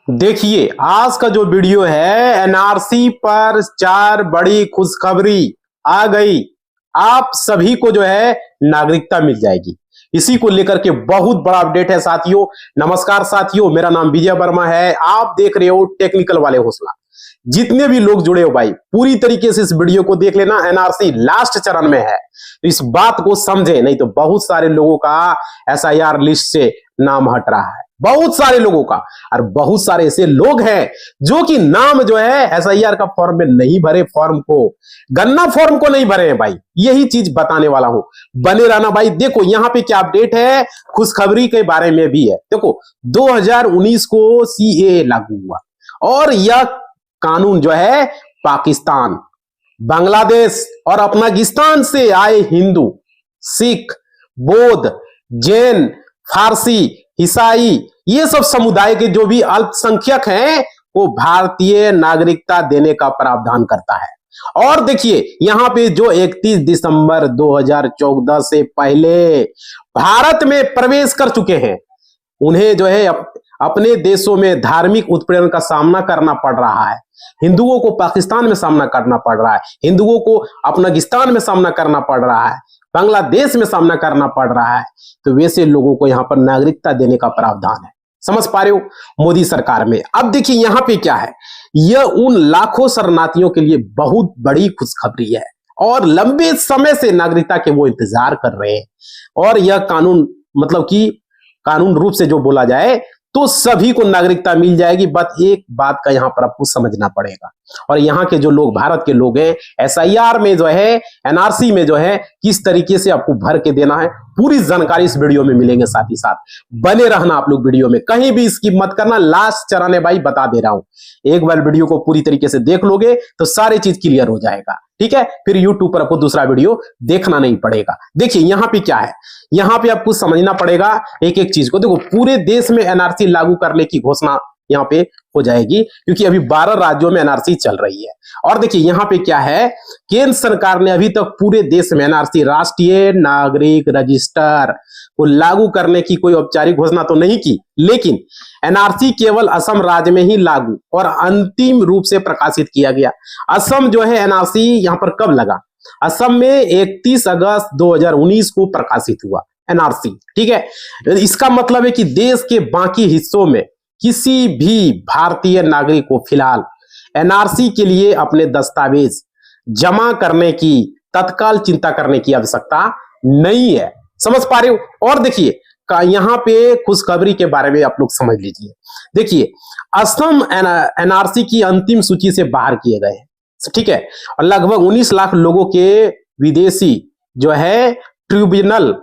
देखिए, आज का जो वीडियो है एनआरसी पर 4 बड़ी खुशखबरी आ गई। आप सभी को जो है नागरिकता मिल जाएगी। इसी को लेकर के बहुत बड़ा अपडेट है साथियों। नमस्कार साथियों, मेरा नाम विजय वर्मा है। आप देख रहे हो टेक्निकल वाले हौसला। जितने भी लोग जुड़े हो भाई, पूरी तरीके से इस वीडियो को देख लेना। एनआरसी लास्ट चरण में है, तो इस बात को समझे, नहीं तो बहुत सारे लोगों का एसआईआर लिस्ट से नाम हट रहा है, बहुत सारे लोगों का। और बहुत सारे ऐसे लोग हैं जो कि नाम जो है एसआईआर का फॉर्म में नहीं भरे, फॉर्म को, गन्ना फॉर्म को नहीं भरे हैं भाई। यही चीज बताने वाला हूं, बने रहना भाई। देखो यहां पे क्या अपडेट है, खुशखबरी के बारे में भी है। देखो 2019 को सीएए लागू हुआ और यह कानून जो है पाकिस्तान, बांग्लादेश और अफगानिस्तान से आए हिंदू, सिख, बौद्ध, जैन, फारसी, ईसाई, ये सब समुदाय के जो भी अल्पसंख्यक हैं वो भारतीय नागरिकता देने का प्रावधान करता है। और देखिए यहां पे जो 31 दिसंबर 2014 से पहले भारत में प्रवेश कर चुके हैं, उन्हें जो है अपने देशों में धार्मिक उत्पीड़न का सामना करना पड़ रहा है। हिंदुओं को पाकिस्तान में सामना करना पड़ रहा है, हिंदुओं को अफगानिस्तान में सामना करना पड़ रहा है, बांग्लादेश में सामना करना पड़ रहा है। तो वैसे लोगों को यहां पर नागरिकता देने का प्रावधान है। समझ पा रहे हो, मोदी सरकार में। अब देखिए यहां पे क्या है, यह उन लाखों शरणार्थियों के लिए बहुत बड़ी खुशखबरी है और लंबे समय से नागरिकता के वो इंतजार कर रहे हैं। और यह कानून, मतलब कि कानून रूप से जो बोला जाए तो सभी को नागरिकता मिल जाएगी। बस एक बात का यहां पर आपको समझना पड़ेगा। और यहाँ के जो लोग, भारत के लोग हैं, एसआईआर में जो है, एनआरसी में जो है, किस तरीके से आपको भर के देना है, पूरी जानकारी इस वीडियो में मिलेंगे। साथ ही साथ बने रहना आप लोग वीडियो में, कहीं भी स्किप मत करना। लास्ट चरण है भाई, बता दे रहा हूं। एक बार वीडियो को पूरी तरीके से देख लोगे तो सारी चीज क्लियर हो जाएगा, ठीक है। फिर यूट्यूब पर आपको दूसरा वीडियो देखना नहीं पड़ेगा। देखिए यहां पे क्या है, यहां पे आपको समझना पड़ेगा एक एक चीज को। देखो पूरे देश में एनआरसी लागू करने की घोषणा यहां पे हो जाएगी, क्योंकि अभी 12 राज्यों में एनआरसी चल रही है। और देखिए यहां पे क्या है, केंद्र सरकार ने अभी तक पूरे देश में एनआरसी, राष्ट्रीय नागरिक रजिस्टर को लागू करने की कोई औपचारिक घोषणा तो नहीं की, लेकिन एनआरसी केवल असम राज्य में ही लागू और अंतिम रूप से प्रकाशित किया गया। असम जो है एनआरसी यहां पर कब लगा, असम में 31 अगस्त 2019 को प्रकाशित हुआ एनआरसी, ठीक है। इसका मतलब है कि देश के बाकी हिस्सों में किसी भी भारतीय नागरिक को फिलहाल एनआरसी के लिए अपने दस्तावेज जमा करने की तत्काल चिंता करने की आवश्यकता नहीं है। समझ पा रहे हो। और देखिए यहां पे खुशखबरी के बारे में आप लोग समझ लीजिए। देखिए असम एनआरसी की अंतिम सूची से बाहर किए गए हैं, ठीक है। और लगभग 19 लाख लोगों के विदेशी जो है ट्रिब्यूनल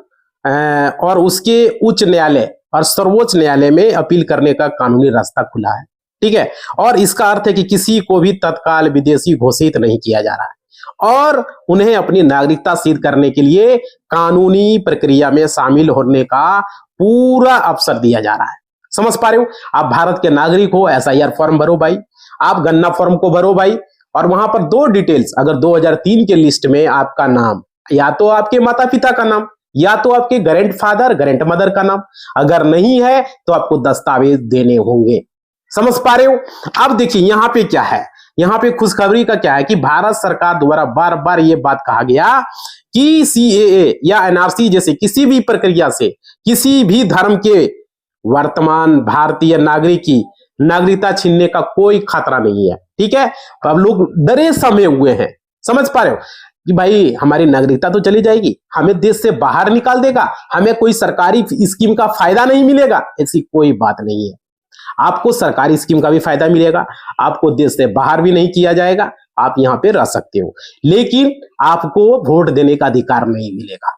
और उसके उच्च न्यायालय और सर्वोच्च न्यायालय में अपील करने का कानूनी रास्ता खुला है, ठीक है। और इसका अर्थ है कि किसी को भी तत्काल विदेशी घोषित नहीं किया जा रहा है और उन्हें अपनी नागरिकता सिद्ध करने के लिए कानूनी प्रक्रिया में शामिल होने का पूरा अवसर दिया जा रहा है। समझ पा रहे हो। आप भारत के नागरिक हो, एसआईआर फॉर्म भरो भाई, आप गन्ना फॉर्म को भरो भाई। और वहां पर 2 डिटेल्स, अगर 2003 के लिस्ट में आपका नाम, या तो आपके माता पिता का नाम, या तो आपके ग्रैंडफादर ग्रैंड मदर का नाम, अगर नहीं है तो आपको दस्तावेज देने होंगे। समझ पा रहे हो। अब देखिए यहां पे क्या है, यहां पे खुशखबरी का क्या है कि भारत सरकार द्वारा बार बार यह बात कहा गया कि सीएए या एनआरसी जैसे किसी भी प्रक्रिया से किसी भी धर्म के वर्तमान भारतीय नागरिक की नागरिकता छीनने का कोई खतरा नहीं है, ठीक है। अब लोग डरे समे हुए हैं, समझ पा रहे हो, कि भाई हमारी नागरिकता तो चली जाएगी, हमें देश से बाहर निकाल देगा, हमें कोई सरकारी स्कीम का फायदा नहीं मिलेगा। ऐसी कोई बात नहीं है। आपको सरकारी स्कीम का भी फायदा मिलेगा, आपको देश से बाहर भी नहीं किया जाएगा, आप यहां पे रह सकते हो, लेकिन आपको वोट देने का अधिकार नहीं मिलेगा।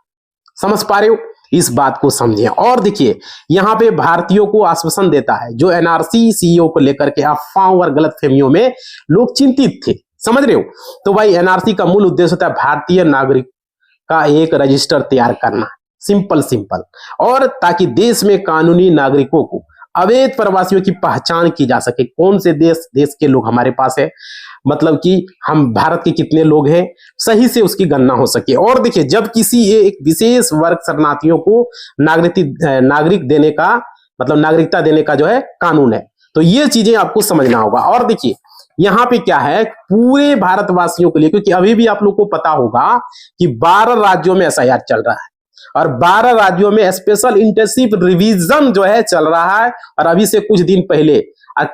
समझ पा रहे हो, इस बात को समझें। और देखिए यहां पे भारतीयों को आश्वासन देता है, जो एनआरसी सीईओ को लेकर के अफवाहों और गलतफहमियों में लोग चिंतित थे, समझ रहे हो। तो भाई एनआरसी का मूल उद्देश्य होता है भारतीय नागरिक का एक रजिस्टर तैयार करना, सिंपल, और ताकि देश में कानूनी नागरिकों को, अवैध प्रवासियों की पहचान की जा सके। कौन से देश के लोग हमारे पास है, मतलब कि हम भारत के कितने लोग हैं, सही से उसकी गणना हो सके। और देखिए जब किसी एक विशेष वर्ग शरणार्थियों को नागरिक देने का, मतलब नागरिकता देने का जो है कानून है, तो ये चीजें आपको समझना होगा। और देखिए यहाँ पे क्या है पूरे भारतवासियों के लिए, क्योंकि अभी भी आप लोग को पता होगा कि 12 राज्यों में एसआईआर चल रहा है और 12 राज्यों में स्पेशल इंटेंसिव रिवीजन जो है चल रहा है। और अभी से कुछ दिन पहले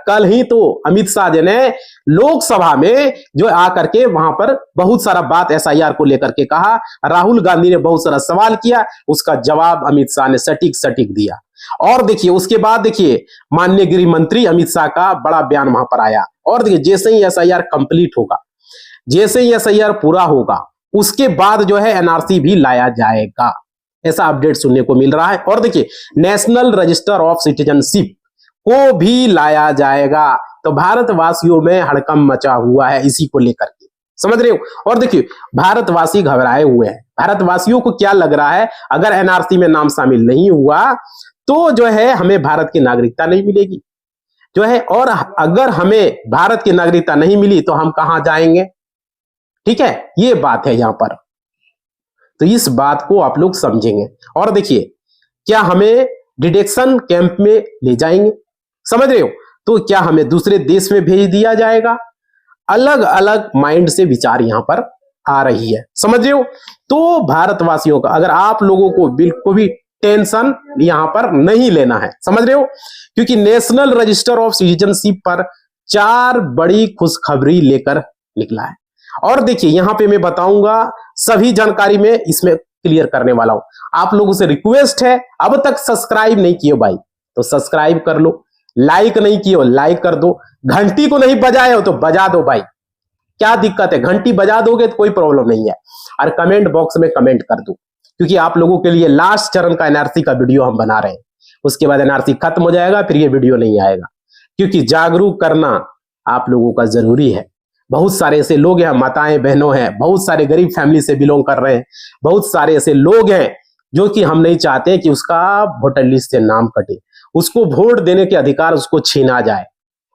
कल ही तो अमित शाह जी ने लोकसभा में जो आकर के वहां पर बहुत सारा बात एसआईआर को लेकर के कहा। राहुल गांधी ने बहुत सारा सवाल किया, उसका जवाब अमित शाह ने सटीक सटीक दिया। और देखिए उसके बाद देखिए माननीय गृह मंत्री अमित शाह का बड़ा बयान वहां पर आया। और देखिए जैसे ही एसआईआर कंप्लीट होगा, जैसे ही एसआईआर पूरा होगा, उसके बाद जो है एनआरसी भी लाया जाएगा, ऐसा अपडेट सुनने को मिल रहा है। और देखिए नेशनल रजिस्टर ऑफ सिटीजनशिप को भी लाया जाएगा। तो भारतवासियों में हड़कंप मचा हुआ है इसी को लेकर के, समझ रहे हो। और देखिए भारतवासी घबराए हुए हैं। भारतवासियों को क्या लग रहा है, अगर एनआरसी में नाम शामिल नहीं हुआ तो जो है हमें भारत की नागरिकता नहीं मिलेगी जो है, और अगर हमें भारत की नागरिकता नहीं मिली तो हम कहां जाएंगे। ठीक है, ये बात है यहां पर। तो इस बात को आप लोग समझेंगे। और देखिए क्या हमें डिटेक्शन कैंप में ले जाएंगे, समझ रहे हो, तो क्या हमें दूसरे देश में भेज दिया जाएगा। अलग अलग माइंड से विचार यहां पर आ रही है, समझ रहे हो। तो भारतवासियों का अगर आप लोगों को बिल्कुल भी टेंशन यहां पर नहीं लेना है, समझ रहे हो, क्योंकि नेशनल रजिस्टर ऑफ सिटीजनशिप पर 4 बड़ी खुशखबरी लेकर निकला है। और देखिए यहां पे मैं बताऊंगा सभी जानकारी में इसमें क्लियर करने वाला हूं। आप लोगों से रिक्वेस्ट है, अब तक सब्सक्राइब नहीं किए भाई तो सब्सक्राइब कर लो, लाइक नहीं किए हो लाइक कर दो, घंटी को नहीं बजाए हो तो बजा दो भाई, क्या दिक्कत है, घंटी बजा दोगे तो कोई प्रॉब्लम नहीं है। और कमेंट बॉक्स में कमेंट कर दो, क्योंकि आप लोगों के लिए लास्ट चरण का एनआरसी का वीडियो हम बना रहे हैं। उसके बाद एनआरसी खत्म हो जाएगा, फिर ये वीडियो नहीं आएगा, क्योंकि जागरूक करना आप लोगों का जरूरी है। बहुत सारे ऐसे लोग हैं, माताएं बहनों हैं, बहुत सारे गरीब फैमिली से बिलोंग कर रहे हैं, बहुत सारे ऐसे लोग हैं जो कि हम नहीं चाहते कि उसका वोटर लिस्ट से नाम कटे, उसको वोट देने के अधिकार उसको छीना जाए,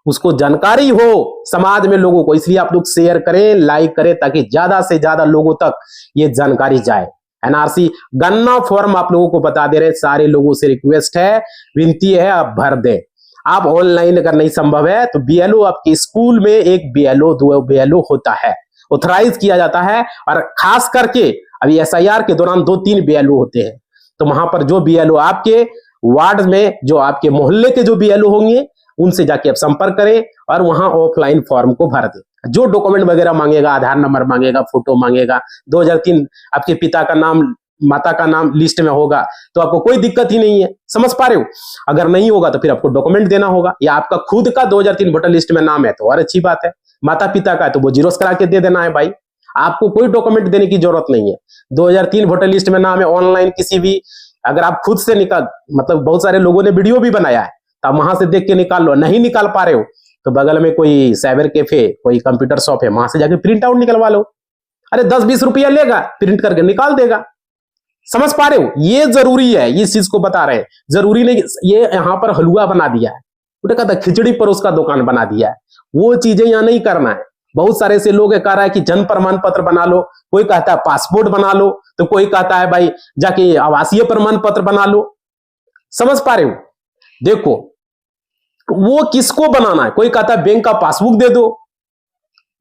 उसको जानकारी हो समाज में लोगों को। इसलिए आप लोग शेयर करें, लाइक करें, ताकि ज्यादा से ज्यादा लोगों तक ये जानकारी जाए। एनआरसी गन्ना फॉर्म आप लोगों को बता दे रहे हैं, सारे लोगों से रिक्वेस्ट है, विनती है, आप भर दें। आप ऑनलाइन अगर नहीं संभव है तो बीएलओ आपके स्कूल में एक बीएलओ 2 बीएलओ होता है, ऑथराइज किया जाता है। और खास करके अभी एसआईआर के दौरान 2-3 बीएलओ होते हैं, तो वहां पर जो बीएलओ आपके वार्ड में, जो आपके मोहल्ले के जो बीएलओ होंगे, उनसे जाके आप संपर्क करें और वहां ऑफलाइन फॉर्म को भर दें। जो डॉक्यूमेंट वगैरह मांगेगा, आधार नंबर मांगेगा, फोटो मांगेगा, 2003 आपके पिता का नाम, माता का नाम लिस्ट में होगा तो आपको कोई दिक्कत ही नहीं है, समझ पा रहे हो। अगर नहीं होगा तो फिर आपको डॉक्यूमेंट देना होगा, या आपका खुद का 2003 वोटर लिस्ट में नाम है तो और अच्छी बात है, माता पिता का है तो वो जीरोस करा के दे देना है भाई, आपको कोई डॉक्यूमेंट देने की जरूरत नहीं है। 2003 वोटर लिस्ट में नाम है, ऑनलाइन किसी भी, अगर आप खुद से निकाल, मतलब बहुत सारे लोगों ने वीडियो भी बनाया है, तो आप वहां से देख के निकाल लो। नहीं निकाल पा रहे हो तो बगल में कोई साइबर कैफे, कोई कंप्यूटर शॉप है, वहां से जाके प्रिंट आउट निकलवा लो। अरे 10-20 रुपया लेगा, प्रिंट करके निकाल देगा, समझ पा रहे हो। ये जरूरी है, इस चीज को बता रहे हैं। जरूरी नहीं ये यहाँ पर हलवा बना दिया है, उन्हें कहता खिचड़ी पर उसका दुकान बना दिया है, वो चीजें यहाँ नहीं करना है। बहुत सारे ऐसे लोग कह रहा है कि जन्म प्रमाण पत्र बना लो, कोई कहता है पासपोर्ट बना लो, तो कोई कहता है भाई जाके आवासीय प्रमाण पत्र बना लो, समझ पा रहे हो। देखो वो किसको बनाना है, कोई कहता है बैंक का पासबुक दे दो,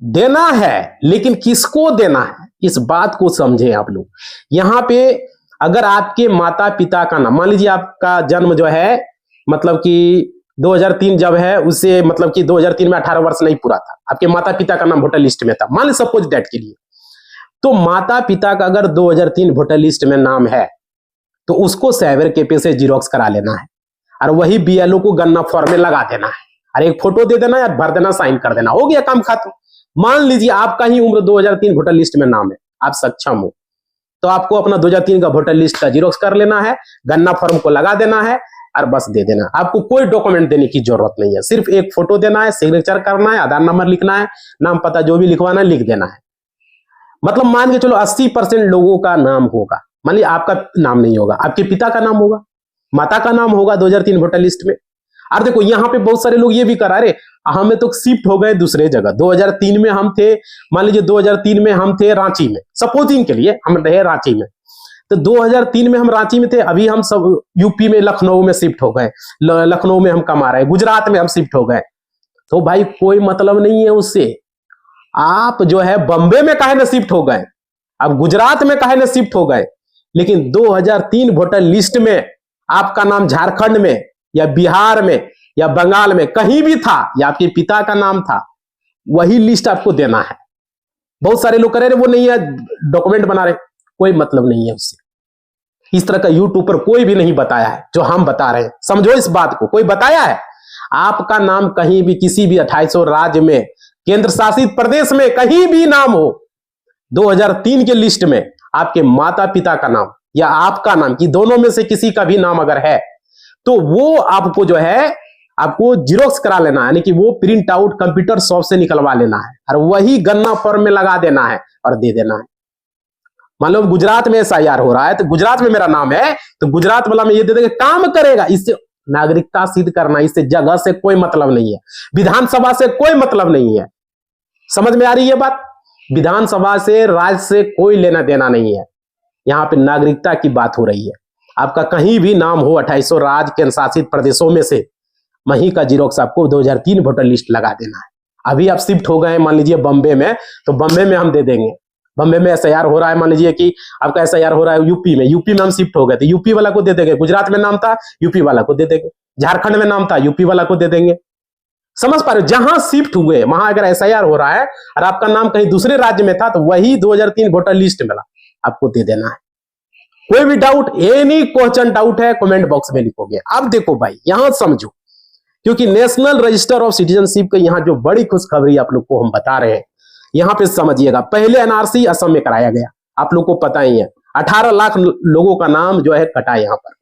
देना है लेकिन किसको देना है, इस बात को समझें आप लोग। यहां पे अगर आपके माता पिता का नाम, मान लीजिए आपका जन्म जो है मतलब कि 2003 जब है, उससे मतलब कि 2003 में 18 वर्ष नहीं पूरा था, आपके माता पिता का नाम वोटर लिस्ट में था, मान लीजिए सपोज दैट के लिए, तो माता पिता का अगर 2003 वोटर लिस्ट में नाम है तो उसको साइबर कैफे से जीरोक्स करा लेना है और वही बीएलओ को गन्ना फॉर्म में लगा देना है और एक फोटो दे देना है, भर देना, साइन कर देना, हो गया काम खत्म। मान लीजिए आपका ही उम्र 2003 वोटर लिस्ट में नाम है, आप सक्षम हो तो आपको अपना 2003 का वोटर लिस्ट का जीरोक्स कर लेना है, गन्ना फॉर्म को लगा देना है और बस दे देना। आपको कोई डॉक्यूमेंट देने की जरूरत नहीं है, सिर्फ एक फोटो देना है, सिग्नेचर करना है, आधार नंबर लिखना है, नाम पता जो भी लिखवाना है लिख देना है। मतलब मान के चलो 80% लोगों का नाम होगा, मान लीजिए आपका नाम नहीं होगा, आपके पिता का नाम होगा, माता का नाम होगा 2003 वोटर लिस्ट में। और देखो यहाँ पे बहुत सारे लोग ये भी करा रहे, हमें तो शिफ्ट हो गए दूसरे जगह, 2003 में हम थे, मान लीजिए 2003 में हम थे रांची में, सपोजिंग के लिए हम रहे रांची में, तो 2003 में हम रांची में थे, अभी हम सब यूपी में लखनऊ में शिफ्ट हो गए, लखनऊ में हम कमा रहे हैं, गुजरात में हम शिफ्ट हो गए। तो भाई कोई मतलब नहीं है उससे। आप जो है बम्बे में काहे ना शिफ्ट हो गए, आप गुजरात में काहे ना शिफ्ट हो गए, लेकिन 2003 वोटर लिस्ट में आपका नाम झारखंड में या बिहार में या बंगाल में कहीं भी था, या आपके पिता का नाम था, वही लिस्ट आपको देना है। बहुत सारे लोग कह रहे वो नहीं है, डॉक्यूमेंट बना रहे, कोई मतलब नहीं है उससे। इस तरह का यूट्यूब पर कोई भी नहीं बताया है जो हम बता रहे हैं, समझो इस बात को। कोई बताया है? आपका नाम कहीं भी किसी भी 2800 राज्य में, केंद्र शासित प्रदेश में कहीं भी नाम हो, 2003 के लिस्ट में आपके माता पिता का नाम या आपका नाम, कि दोनों में से किसी का भी नाम अगर है, तो वो आपको जो है आपको जीरोक्स करा लेना है, यानी कि वो प्रिंट आउट कंप्यूटर शॉप से निकलवा लेना है और वही गन्ना फॉर्म में लगा देना है और दे देना है। मान लो गुजरात में SIR हो रहा है, तो गुजरात में मेरा नाम है, तो गुजरात वाला में ये दे देंगे, काम करेगा। इससे नागरिकता सिद्ध करना, इससे जगह से कोई मतलब नहीं है, विधानसभा से कोई मतलब नहीं है। समझ में आ रही है बात? विधानसभा से, राज्य से कोई लेना देना नहीं है। यहाँ पे नागरिकता की बात हो रही है। आपका कहीं भी नाम हो 2800 राज्य केंद्र शासित प्रदेशों में से, वहीं का जीरोक्स आपको 2003 वोटर लिस्ट लगा देना है। अभी आप शिफ्ट हो गए मान लीजिए बम्बे में, तो बम्बे में हम दे देंगे। बम्बे में SIR हो रहा है, मान लीजिए कि आपका SIR हो रहा है यूपी में हम शिफ्ट हो गए, तो यूपी वाला को दे देंगे। गुजरात में नाम था, यूपी वाला को दे देंगे। झारखंड में नाम था, यूपी वाला को दे देंगे। समझ पा रहे हो? जहां शिफ्ट हुए वहां अगर SIR हो रहा है और आपका नाम कहीं दूसरे राज्य में था, तो वही 2003 वोटर लिस्ट में आपको दे देना है। कोई भी डाउट, एनी क्वेश्चन डाउट है, कमेंट बॉक्स में लिखोगे। अब देखो भाई, यहां समझो, क्योंकि नेशनल रजिस्टर ऑफ सिटीजनशिप के यहाँ जो बड़ी खुशखबरी आप लोग को हम बता रहे हैं, यहां पे समझिएगा। पहले NRC असम में कराया गया, आप लोग को पता ही है, 18 लाख लोगों का नाम जो है कटा यहाँ पर,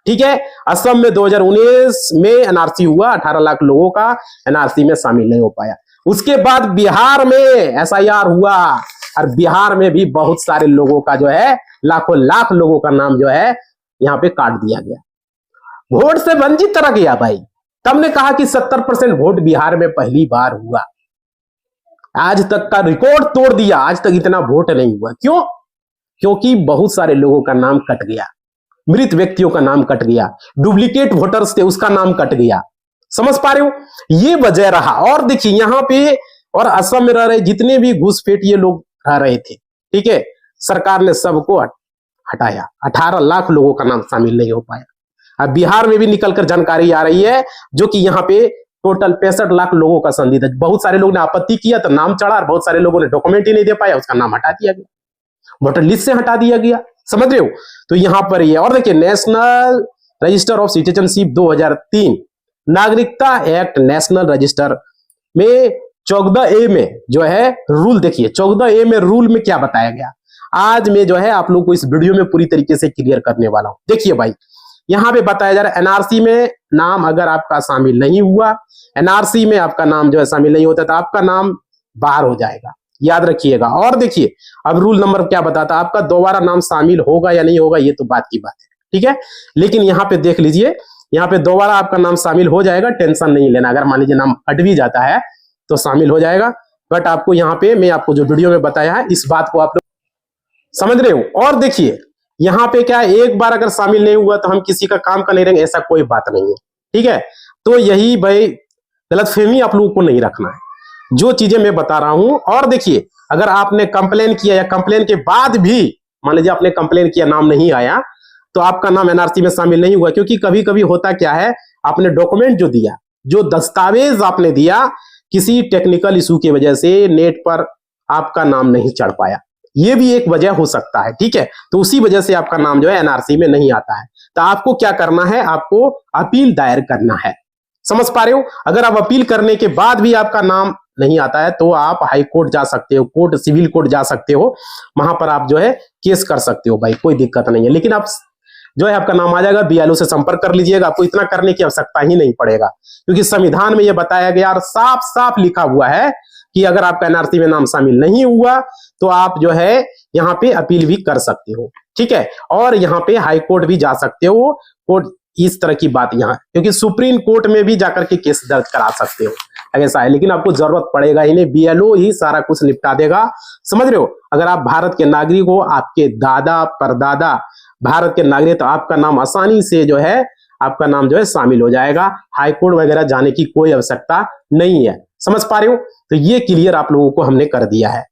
ठीक है। असम में 2019 में NRC हुआ, 18 लाख लोगों का NRC में शामिल नहीं हो पाया। उसके बाद बिहार में SIR हुआ, और बिहार में भी बहुत सारे लोगों का जो है, लाखों लाख लोगों का नाम जो है यहाँ पे काट दिया गया, वोट से वंचित करा गया भाई। तब ने कहा कि 70% वोट बिहार में पहली बार हुआ। आज तक का रिकॉर्ड तोड़ दिया, आज तक इतना वोट नहीं हुआ। क्यों? क्योंकि बहुत सारे लोगों का नाम कट गया, मृत व्यक्तियों का नाम कट गया, डुप्लीकेट वोटर्स थे उसका नाम कट गया। समझ पा रहे हो? ये वजह रहा। और देखिए यहाँ पे, और असम में रह रहे जितने भी घुसपैठ ये लोग रह रहे थे, ठीक है, सरकार ने सबको हटाया। 18 लाख लोगों का नाम शामिल नहीं हो पाया। अब बिहार में भी निकलकर जानकारी आ रही है, जो कि यहाँ पे टोटल 65 लाख लोगों का संदिग्ध है। बहुत सारे लोगों ने आपत्ति किया तो नाम चढ़ा, और बहुत सारे लोगों ने डॉक्यूमेंट ही नहीं दे पाया, उसका नाम हटा दिया गया, वोटर लिस्ट से हटा दिया गया। समझ रहे हो? तो यहां पर ये, और देखिए नेशनल रजिस्टर ऑफ सिटीजनशिप 2003 नागरिकता एक्ट नेशनल रजिस्टर में 14A में जो है रूल, देखिए 14A में रूल में क्या बताया गया, आज मैं जो है आप लोग को इस वीडियो में पूरी तरीके से क्लियर करने वाला हूं। देखिए भाई, यहां पे बताया जा रहा है NRC में नाम अगर आपका शामिल नहीं हुआ, NRC में आपका नाम जो है शामिल नहीं होता, तो आपका नाम बाहर हो जाएगा, याद रखिएगा। और देखिए अब रूल नंबर क्या बताता है, आपका दोबारा नाम शामिल होगा या नहीं होगा, ये तो बात की बात है, ठीक है। लेकिन यहाँ पे देख लीजिए, यहाँ पे दोबारा आपका नाम शामिल हो जाएगा, टेंशन नहीं लेना। अगर मान लीजिए नाम हट भी जाता है तो शामिल हो जाएगा, बट आपको यहाँ पे मैं आपको जो वीडियो में बताया है इस बात को आप लोग समझ रहे हो। और देखिए यहाँ पे क्या, एक बार अगर शामिल नहीं हुआ तो हम किसी का काम का नहीं रहेंगे, ऐसा कोई बात नहीं है, ठीक है। तो यही भाई गलतफहमी आप लोगों को नहीं रखना है, जो चीजें मैं बता रहा हूं। और देखिए अगर आपने कंप्लेन किया या कंप्लेन के बाद भी मान लीजिए आपने कंप्लेन किया, नाम नहीं आया, तो आपका नाम NRC में शामिल नहीं हुआ। क्योंकि कभी कभी होता क्या है, आपने डॉक्यूमेंट जो दिया, जो दस्तावेज आपने दिया, किसी टेक्निकल इशू की वजह से नेट पर आपका नाम नहीं चढ़ पाया, ये भी एक वजह हो सकता है, ठीक है। तो उसी वजह से आपका नाम जो है NRC में नहीं आता है। तो आपको क्या करना है, आपको अपील दायर करना है। समझ पा रहे हो? अगर आप अपील करने के बाद भी आपका नाम नहीं आता है तो आप हाई कोर्ट जा सकते हो, कोर्ट सिविल कोर्ट जा सकते हो, वहां पर आप जो है केस कर सकते हो भाई, कोई दिक्कत नहीं है। लेकिन आप जो है आपका नाम आ जाएगा, BLO से संपर्क कर लीजिएगा, आपको इतना करने की आवश्यकता ही नहीं पड़ेगा। क्योंकि संविधान में यह बताया गया और साफ साफ लिखा हुआ है कि अगर आपका NRC में नाम शामिल नहीं हुआ तो आप जो है यहाँ पे अपील भी कर सकते हो, ठीक है। और यहाँ पे हाई कोर्ट भी जा सकते हो, कोर्ट इस तरह की बात यहाँ, क्योंकि सुप्रीम कोर्ट में भी जाकर के केस दर्ज करा सकते हो, ऐसा है, लेकिन आपको जरूरत पड़ेगा ही नहीं, बीएलओ ही सारा कुछ निपटा देगा। समझ रहे हो? अगर आप भारत के नागरिक हो, आपके दादा परदादा भारत के नागरिक, तो आपका नाम आसानी से जो है आपका नाम जो है शामिल हो जाएगा। हाईकोर्ट वगैरह जाने की कोई आवश्यकता नहीं है। समझ पा रहे हो? तो ये क्लियर आप लोगों को हमने कर दिया है,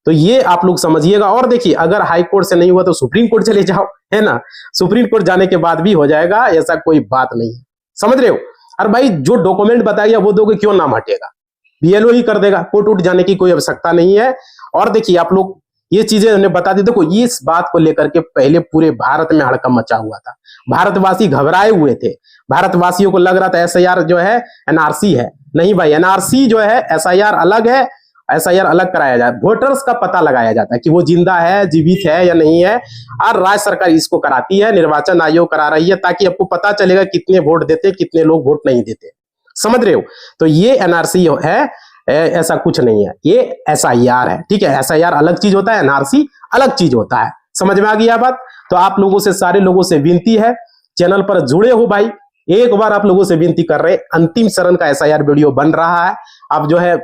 तो ये आप लोग समझिएगा। और देखिए, अगर हाई कोर्ट से नहीं हुआ तो सुप्रीम कोर्ट चले जाओ, है ना, सुप्रीम कोर्ट जाने के बाद भी हो जाएगा, ऐसा कोई बात नहीं है। समझ रहे हो? और भाई जो डॉक्यूमेंट बताया वो दोगे, क्यों नाम हटेगा, बीएलओ ही कर देगा, कोर्ट उठ जाने की कोई आवश्यकता नहीं है। और देखिए आप लोग ये चीजें हमने बता दी। देखो, इस बात को लेकर के पहले पूरे भारत में हड़कंप मचा हुआ था, भारतवासी घबराए हुए थे, भारतवासियों को लग रहा था एसआईआर जो है एनआरसी है। नहीं भाई, एनआरसी जो है एसआईआर अलग है, एसआईआर अलग कराया जाए, वोटर्स का पता लगाया जाता है कि वो जिंदा है, जीवित है या नहीं है, और राज्य सरकार इसको कराती है, निर्वाचन आयोग करा रही है, ताकि आपको पता चलेगा कितने वोट देते, कितने लोग वोट नहीं देते। समझ रहे हो? तो ये एनआरसी है, ऐसा कुछ नहीं है, ये एसआईआर है। ठीक है, एसआईआर अलग चीज होता है, एनआरसी अलग चीज होता है। समझ में आ गई बात? तो आप लोगों से, सारे लोगों से विनती है, चैनल पर जुड़े हो भाई, एक बार आप लोगों से विनती कर रहे हैं, अंतिम चरण का एसआईआर वीडियो बन रहा है। अब जो है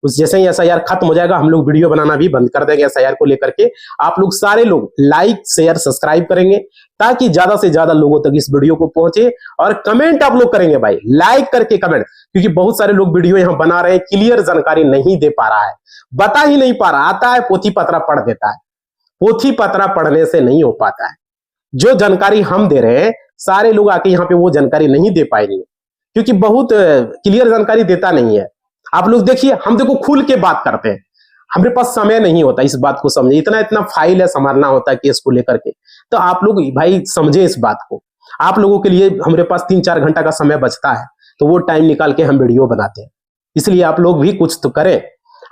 उस जैसे ही एसआईआर खत्म हो जाएगा, हम लोग वीडियो बनाना भी बंद कर देंगे एसआईआर को लेकर के। आप लोग सारे लोग लाइक शेयर सब्सक्राइब करेंगे, ताकि ज्यादा से ज्यादा लोगों तक इस वीडियो को पहुंचे। और कमेंट आप लोग करेंगे भाई, लाइक करके कमेंट, क्योंकि बहुत सारे लोग वीडियो यहां बना रहे हैं, क्लियर जानकारी नहीं दे पा रहा है, बता ही नहीं पा रहा, आता है पोथी पत्रा पढ़ देता है, पोथी पत्रा पढ़ने से नहीं हो पाता है। जो जानकारी हम दे रहे हैं, सारे लोग आके यहाँ पे वो जानकारी नहीं दे पाएंगे, क्योंकि बहुत क्लियर जानकारी देता नहीं है। आप लोग देखिए, हम देखो खुल के बात करते हैं, हमारे पास समय नहीं होता इस बात को समझे, इतना इतना फाइल है, संभालना होता है केस को लेकर के। तो आप लोग भाई समझे इस बात को, आप लोगों के लिए हमारे पास 3-4 घंटा का समय बचता है, तो वो टाइम निकाल के हम वीडियो बनाते हैं। इसलिए आप लोग भी कुछ तो करें।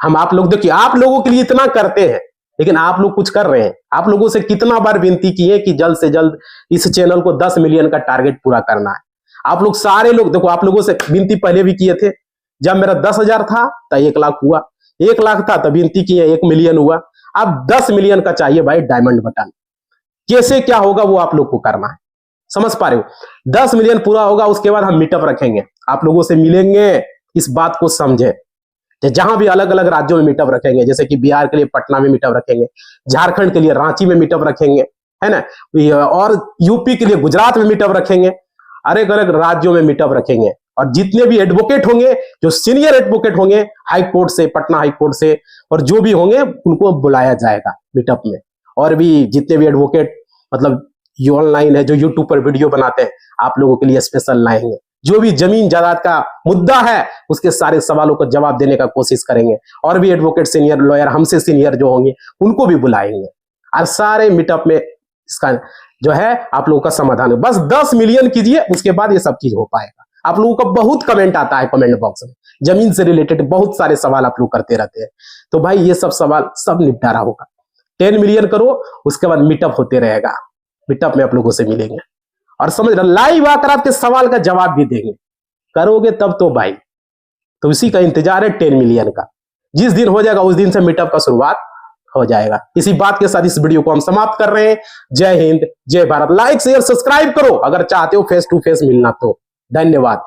हम आप लोग देखिए, आप लोगों के लिए इतना करते हैं, लेकिन आप लोग कुछ कर रहे हैं। आप लोगों से कितना बार विनती की है कि जल्द से जल्द इस चैनल को 10 मिलियन का टारगेट पूरा करना है। आप लोग सारे लोग देखो, आप लोगों से विनती पहले भी किए थे, जब मेरा 10,000 था तो 1 लाख हुआ, 1 लाख था तो विनती किए 1 मिलियन हुआ। अब 10 मिलियन का चाहिए भाई डायमंड बटन। कैसे क्या होगा वो आप लोग को करना है। समझ पा रहे हो? 10 मिलियन पूरा होगा, उसके बाद हम मीटअप रखेंगे, आप लोगों से मिलेंगे। इस बात को समझे, जहां भी अलग अलग राज्यों में मीटअप रखेंगे, जैसे कि बिहार के लिए पटना में मीटअप रखेंगे, झारखंड के लिए रांची में मीटअप रखेंगे, है ना, और यूपी के लिए गुजरात में मीटअप रखेंगे, अलग अलग राज्यों में मीटअप रखेंगे। और जितने भी एडवोकेट होंगे, जो सीनियर एडवोकेट होंगे हाई कोर्ट से, पटना हाई कोर्ट से, और जो भी होंगे उनको बुलाया जाएगा मीटअप में। और भी जितने भी एडवोकेट मतलब ये ऑनलाइन है, जो यूट्यूब पर वीडियो बनाते हैं, आप लोगों के लिए स्पेशल लाएंगे। जो भी जमीन जायदाद का मुद्दा है, उसके सारे सवालों को जवाब देने का कोशिश करेंगे। और भी एडवोकेट सीनियर लॉयर हमसे सीनियर जो होंगे, उनको भी बुलाएंगे, और सारे मीटअप में इसका जो है आप लोगों का समाधान है। बस 10 मिलियन कीजिए, उसके बाद ये सब चीज हो पाएगा। आप लोगों का बहुत कमेंट आता है कमेंट बॉक्स में, जमीन से रिलेटेड बहुत सारे सवाल आप लोग करते रहते हैं। तो भाई ये सब सवाल सब निपटारा होगा। 10 मिलियन करो, उसके बाद मीटअप होते रहेगा, मीटअप में आप लोगों से मिलेंगे, और समझ रहे, लाइव आकर आपके सवाल का जवाब भी देंगे। करोगे तब तो भाई, तो इसी का इंतजार है 10 मिलियन का। जिस दिन हो जाएगा उस दिन से मीटअप का शुरुआत हो जाएगा। इसी बात के साथ इस वीडियो को हम समाप्त कर रहे हैं। जय हिंद, जय भारत। लाइक शेयर सब्सक्राइब करो अगर चाहते हो फेस टू फेस मिलना तो। धन्यवाद।